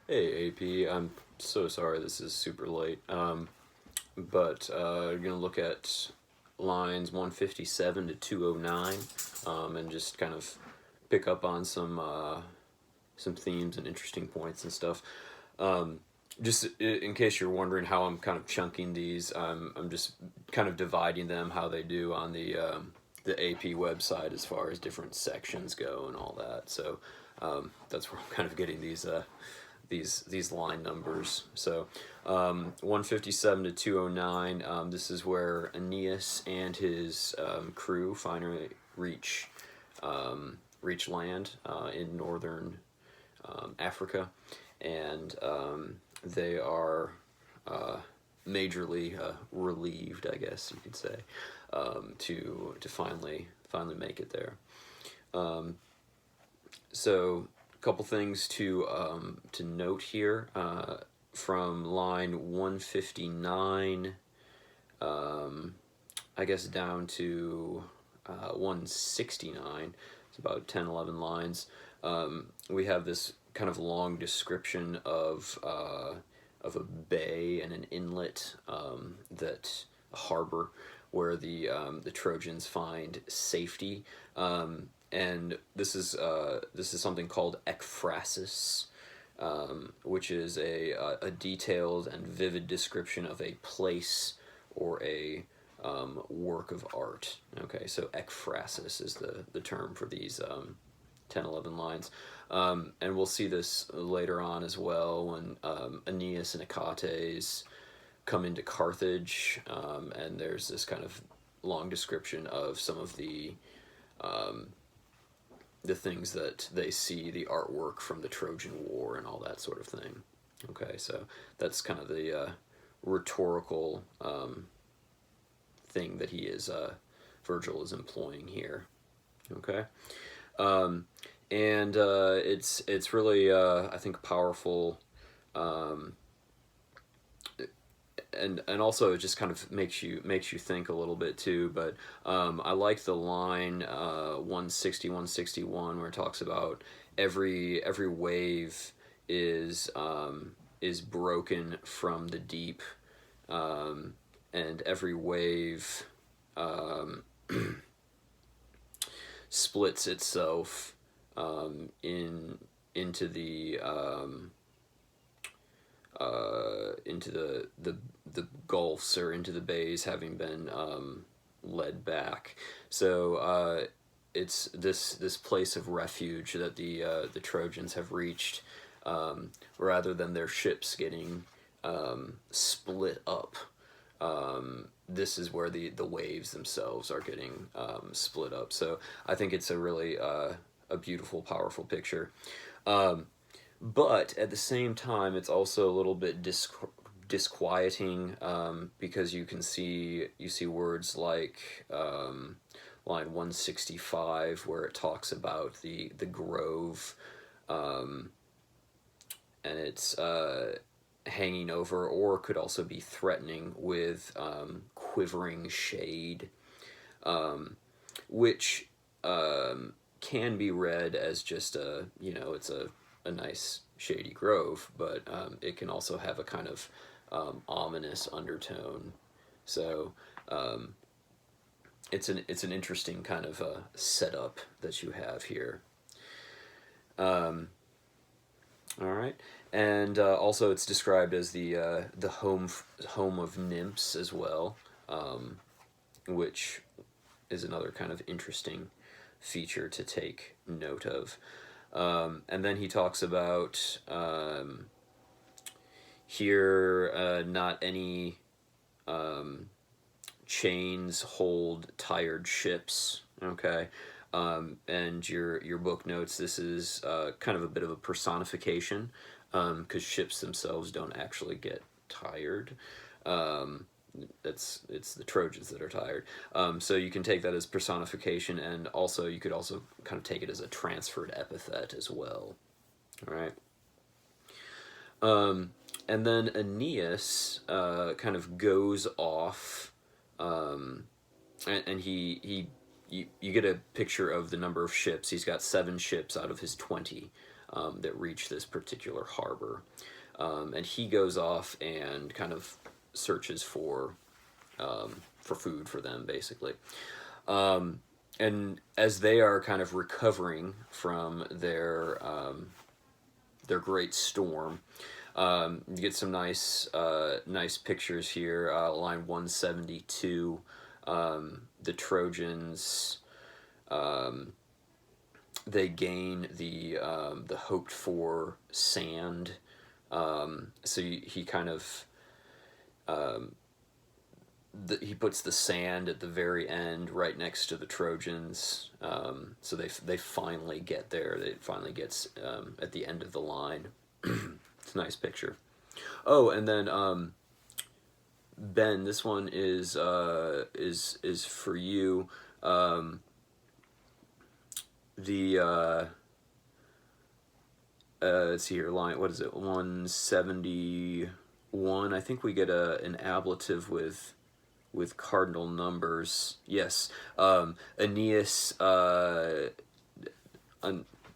Hey AP, I'm so sorry this is super late. But we're gonna look at lines 157 to 209, and just kind of pick up on some themes and interesting points and stuff. Um, just in case you're wondering how I'm kind of chunking these, I'm just kind of dividing them how they do on the AP website as far as different sections go and all that. So that's where I'm kind of getting these line numbers. So 157 to 209. This is where Aeneas and his crew finally reach land in northern Africa, and they are majorly relieved, I guess you could say, to finally make it there. So a couple things to note here, from line 159, I guess down to 169. It's about 10-11 lines. We have this kind of long description of a bay and an inlet, that a harbor where the Trojans find safety. And this is something called ekphrasis, which is a detailed and vivid description of a place or a work of art. Okay, so ekphrasis is the term for these 10, 11 lines. And we'll see this later on as well when Aeneas and Achates come into Carthage, and there's this kind of long description of some of the things that they see, the artwork from the Trojan War and all that sort of thing. Okay, so that's kind of the rhetorical thing that Virgil is employing here. Okay, and it's really I think powerful, um, and also it just kind of makes you think a little bit too. But I like the line 160 161 where it talks about every wave is broken from the deep, and every wave splits itself in into the gulfs or into the bays, having been led back. So it's this place of refuge that the Trojans have reached, rather than their ships getting split up. This is where the waves themselves are getting split up. So I think it's a really a beautiful, powerful picture. But at the same time, it's also a little bit disquieting, because you see words like line 165 where it talks about the grove, and it's hanging over, or could also be threatening with quivering shade, which can be read as just it's a nice shady grove, but it can also have a kind of ominous undertone. So it's an interesting kind of setup that you have here. All right, and also it's described as the home of nymphs as well, which is another kind of interesting feature to take note of. And then he talks about here, not any chains hold tired ships. Okay, and your book notes this is kind of a bit of a personification, because ships themselves don't actually get tired. It's the Trojans that are tired. So you can take that as personification, and also you could also kind of take it as a transferred epithet as well. All right. And then Aeneas kind of goes off, and you get a picture of the number of ships. He's got 7 ships out of his 20 that reach this particular harbor. And he goes off and kind of searches for food for them, basically. And as they are kind of recovering from their great storm, you get some nice pictures here. Line 172, the Trojans, they gain the hoped for sand. So he kind of he puts the sand at the very end, right next to the Trojans. So they finally get there. It finally gets at the end of the line. It's a nice picture. Oh, and then Ben, this one is for you. The let's see here, line, what is it, 171. I think we get an ablative with cardinal numbers. Yes, Aeneas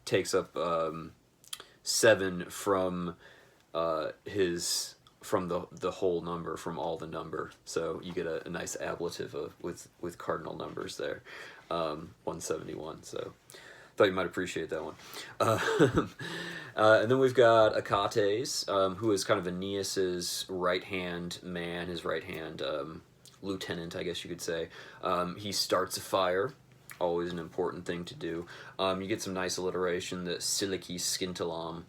takes up 7 from the whole number, from all the number. So you get a nice ablative with cardinal numbers there. 171. So thought you might appreciate that one. And then we've got Achates, who is kind of Aeneas's right-hand man, his right-hand lieutenant, I guess you could say. He starts a fire, always an important thing to do. You get some nice alliteration, the silici scintillam,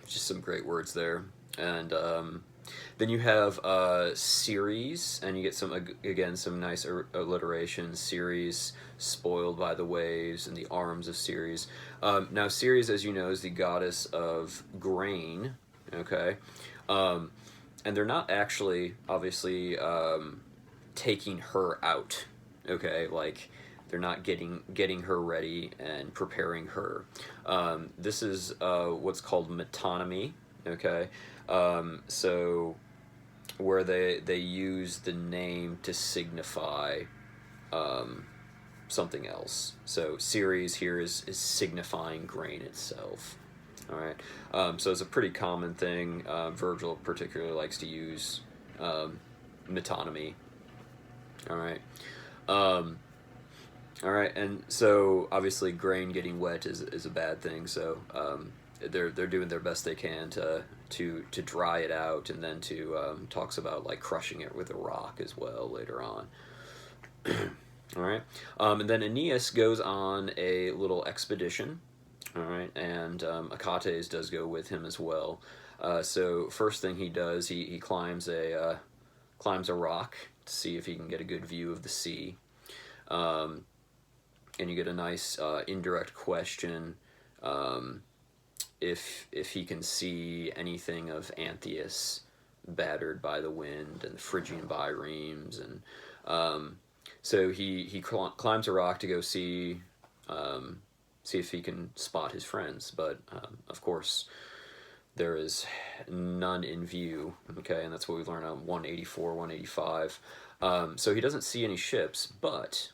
just some great words there. And then you have Ceres, and you get some nice alliteration. Ceres, spoiled by the waves, and the arms of Ceres. Now Ceres, as you know, is the goddess of grain. Okay, and they're not actually, obviously, taking her out. Okay, like they're not getting her ready and preparing her. This is what's called metonymy. Okay, so where they use the name to signify something else. So Ceres here is signifying grain itself. All right, so it's a pretty common thing. Virgil particularly likes to use metonymy. All right. All right, and so obviously grain getting wet is a bad thing. So they're doing their best they can to dry it out, and then talks about like crushing it with a rock as well later on. All right, and then Aeneas goes on a little expedition. All right, and Achates does go with him as well. So first thing he does, he climbs a rock to see if he can get a good view of the sea. And you get a nice indirect question, if he can see anything of Antheus battered by the wind and the Phrygian biremes, and so he climbs a rock to go see if he can spot his friends, but of course there is none in view. Okay, and that's what we learn on 184, 185. So he doesn't see any ships, but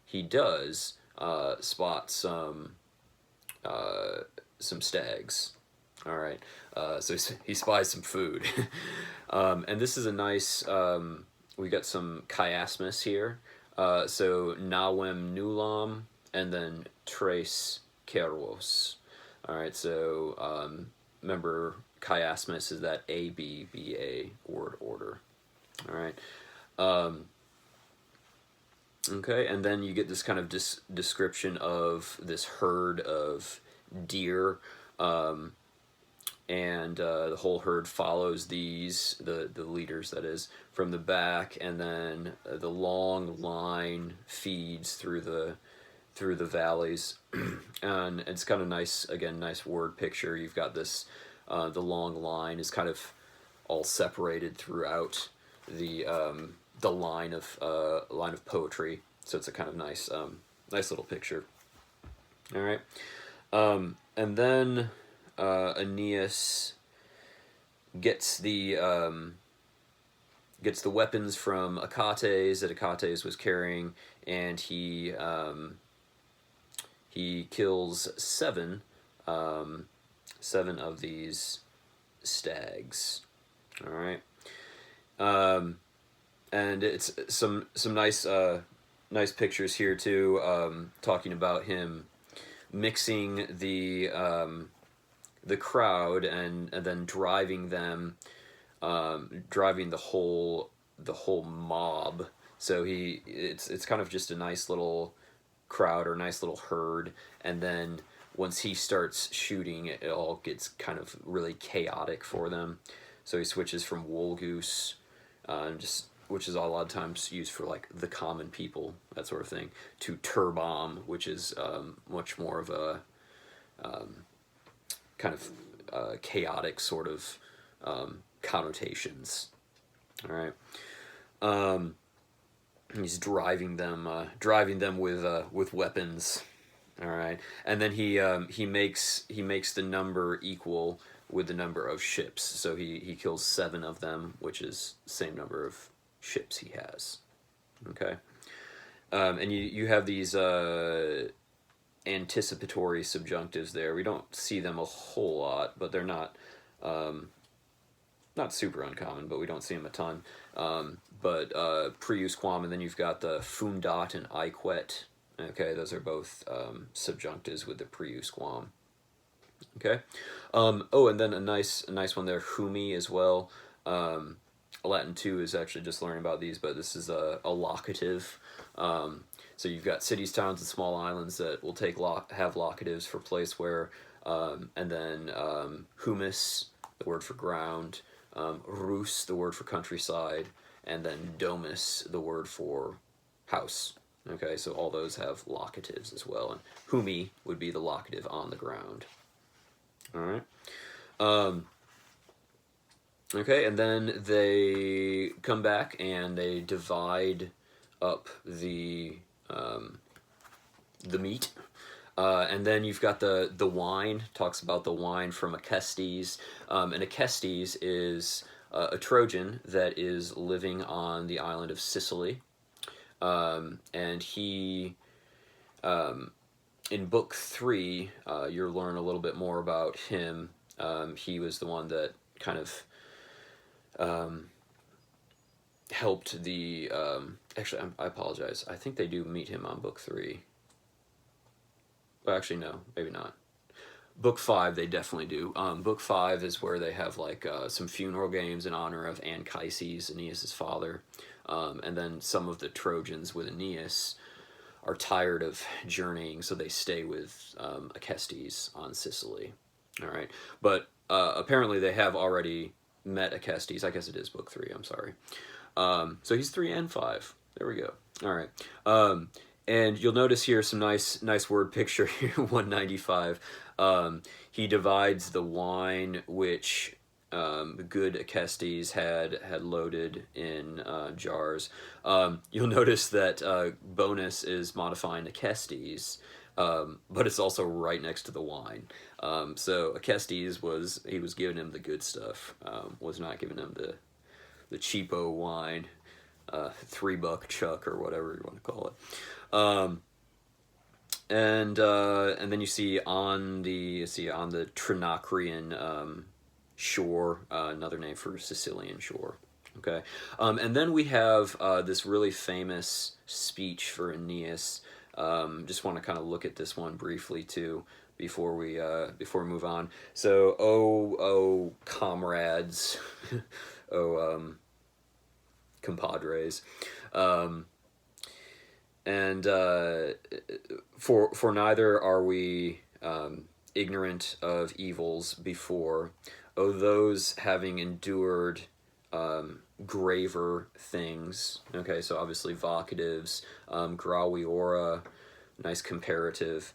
he does spot some stags. All right, so he spies some food, and this is a nice. We got some chiasmus here. So nawem nulam, and then tres keros. All right, so remember chiasmus is that A B B A word order. All right. Okay, and then you get this kind of description of this herd of deer, and the whole herd follows these, the leaders, that is, from the back, and then the long line feeds through the valleys, and it's kind of nice, again, nice word picture. You've got this, the long line is kind of all separated throughout the line of poetry, so it's a kind of nice little picture. All right, and then Aeneas gets the weapons from Achates that Achates was carrying, and he kills 7 7 of these stags. All right. Um, and it's some nice pictures here too, talking about him mixing the crowd and then driving them, driving the whole mob. So it's kind of just a nice little crowd or nice little herd, and then once he starts shooting, it all gets kind of really chaotic for them. So he switches from wool goose, just which is a lot of times used for like the common people, that sort of thing, to turbomb, which is much more of a kind of chaotic sort of connotations. All right. He's driving them with weapons. All right, and then he makes the number equal with the number of ships. So he kills 7 of them, which is the same number of ships he has. Okay, and you have these anticipatory subjunctives there. We don't see them a whole lot, but they're not super uncommon, but we don't see them a ton. But prius quam, and then you've got the fundat and iquet. Okay, those are both subjunctives with the prius quam. Okay. Oh, and then a nice one there, humi as well. Latin 2 is actually just learning about these, but this is a locative. So you've got cities, towns, and small islands that will have locatives for place where, and then humus, the word for ground, rus, the word for countryside, and then domus, the word for house. Okay, so all those have locatives as well, and humi would be the locative on the ground. All right. Okay, and then they come back and they divide up the meat. And then you've got the wine, talks about the wine from Acestes. And Acestes is a Trojan that is living on the island of Sicily. And he, in book 3, you'll learn a little bit more about him. He was the one that kind of helped the, actually, I apologize. I think they do meet him on book 3. Well, actually, no, maybe not. Book 5, they definitely do. Book 5 is where they have like some funeral games in honor of Anchises, Aeneas' father. And then some of the Trojans with Aeneas are tired of journeying, so they stay with Acestes on Sicily. All right, but apparently they have already met Acestes. I guess it is book 3. I'm sorry. So he's 3 and 5. There we go. All right. And you'll notice here some nice word picture here. 195. He divides the wine which good Acestes had loaded in jars. You'll notice that bonus is modifying Acestes, but it's also right next to the wine. So Acestes was giving him the good stuff, was not giving him the cheapo wine, $3 chuck or whatever you want to call it. And then you see on the Trinacrian shore, another name for Sicilian shore. Okay, and then we have this really famous speech for Aeneas. Just want to kind of look at this one briefly too before we move on. So, oh comrades, compadres, and for neither are we ignorant of evils before. Oh, those having endured graver things. Okay, so obviously vocatives, graviora, nice comparative.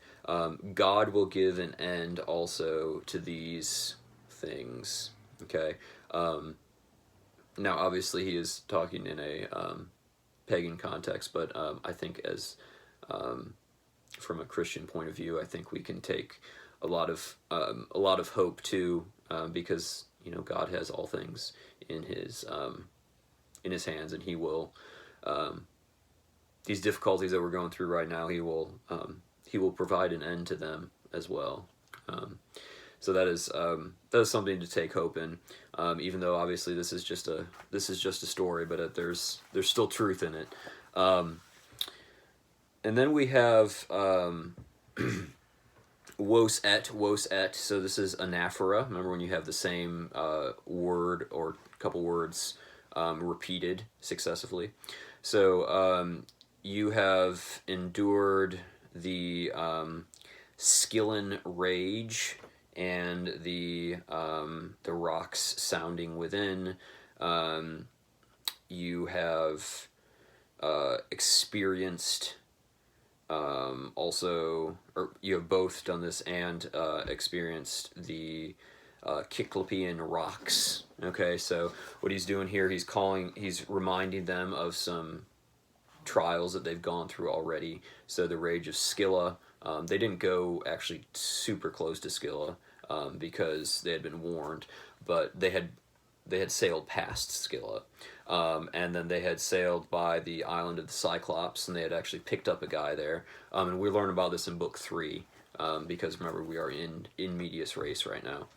God will give an end also to these things. Okay. Now, obviously, he is talking in a pagan context, but I think as from a Christian point of view, I think we can take a lot of hope too, because God has all things in his hands, and he will these difficulties that we're going through right now, he will provide an end to them as well. So that is something to take hope in, even though obviously this is just a story, but there's still truth in it. Um, and then we have wos et. So this is anaphora. Remember when you have the same word or couple words repeated successively. So you have endured the Skillen rage and the rocks sounding within. You have experienced also, or you have both done this and experienced the Cyclopean rocks. Okay, so what he's doing here, he's reminding them of some trials that they've gone through already. So the rage of Scylla, they didn't go actually super close to Scylla because they had been warned, but they had sailed past Scylla. And then they had sailed by the island of the Cyclops, and they had actually picked up a guy there. And we learn about this in book 3, because remember, we are in medias res right now.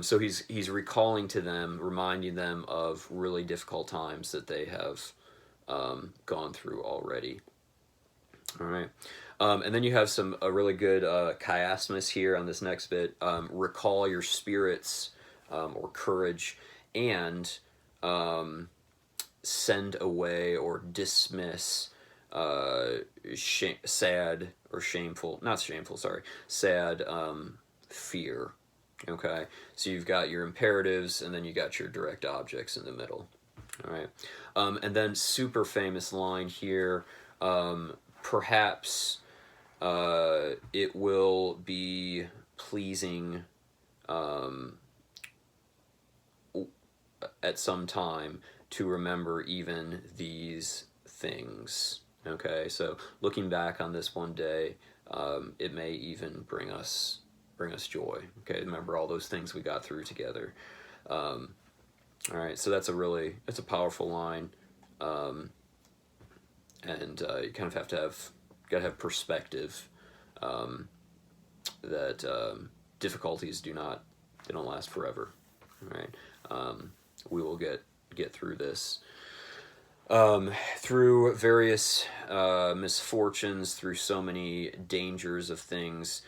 So he's recalling to them, reminding them of really difficult times that they have gone through already. All right. And then you have a really good chiasmus here on this next bit. Recall your spirits or courage, and send away or dismiss sad or shameful, not shameful, sorry, sad fear. Okay, so you've got your imperatives, and then you got your direct objects in the middle. All right, and then super famous line here. Perhaps it will be pleasing at some time to remember even these things. Okay, so looking back on this one day, it may even bring us joy. Okay, remember all those things we got through together. All right, so that's a powerful line, and you kind of gotta have perspective, that difficulties don't last forever. All right, we will get through this. Through various misfortunes, through so many dangers of things,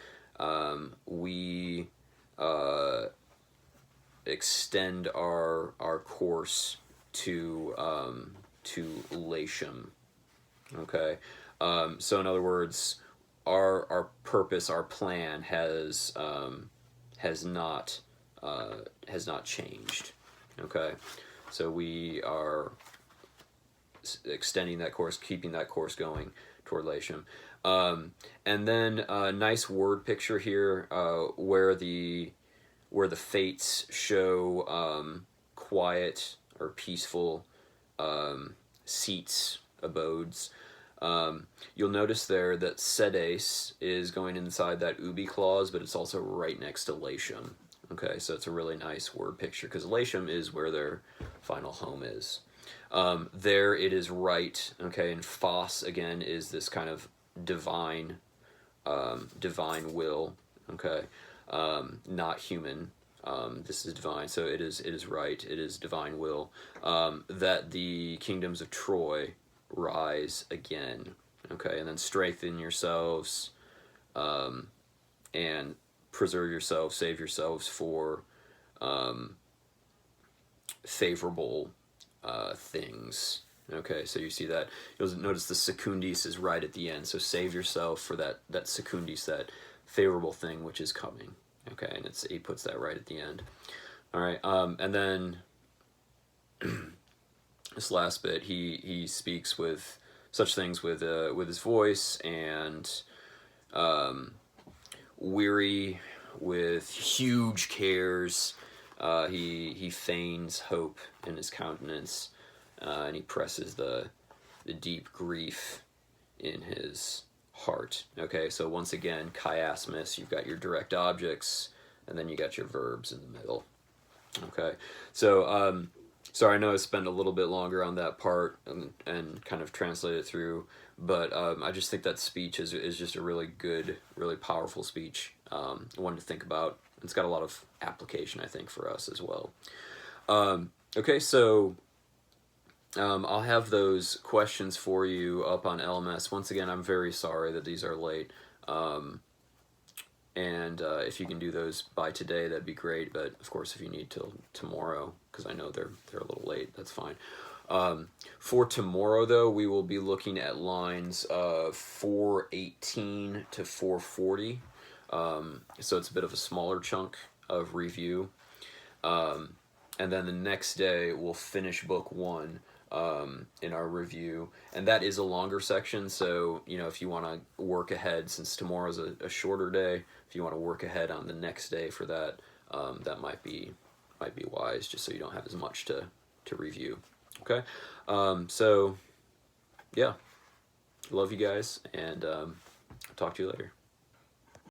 we extend our course to Latium. Okay, so in other words, our purpose, our plan has not changed. Okay, so we are extending that course, keeping that course going toward Latium. And then a nice word picture here, where the fates show quiet or peaceful seats, abodes. You'll notice there that Cedes is going inside that ubi clause, but it's also right next to Latium. Okay, so it's a really nice word picture, because Latium is where their final home is. There it is right, okay, and Phos, again, is this kind of divine will, okay, not human. This is divine, so it is right, it is divine will, that the kingdoms of Troy rise again, okay, and then strengthen yourselves, and preserve yourselves, save yourselves for favorable things. Okay, so you see that. You'll notice the secundis is right at the end, so save yourself for that secundis, that favorable thing which is coming. Okay, and he puts that right at the end. All right, and then this last bit, he speaks with such things with his voice, and weary with huge cares, he feigns hope in his countenance, and he presses the deep grief in his heart. Okay, so once again, chiasmus, you've got your direct objects, and then you got your verbs in the middle. Okay, so sorry, I know I spent a little bit longer on that part and kind of translate it through, but I just think that speech is just a really good, really powerful speech. one to think about. It's got a lot of application, I think, for us as well. Okay, so I'll have those questions for you up on LMS. Once again, I'm very sorry that these are late. And if you can do those by today, that'd be great. But of course, if you need till tomorrow, because I know they're a little late, that's fine. For tomorrow, though, we will be looking at lines 418 to 440. So it's a bit of a smaller chunk of review. And then the next day, we'll finish book 1 in our review. And that is a longer section, so, you know, if you want to work ahead, since tomorrow's a shorter day, if you want to work ahead on the next day for that, that might be wise, just so you don't have as much to review. Okay? So, yeah. Love you guys, and talk to you later.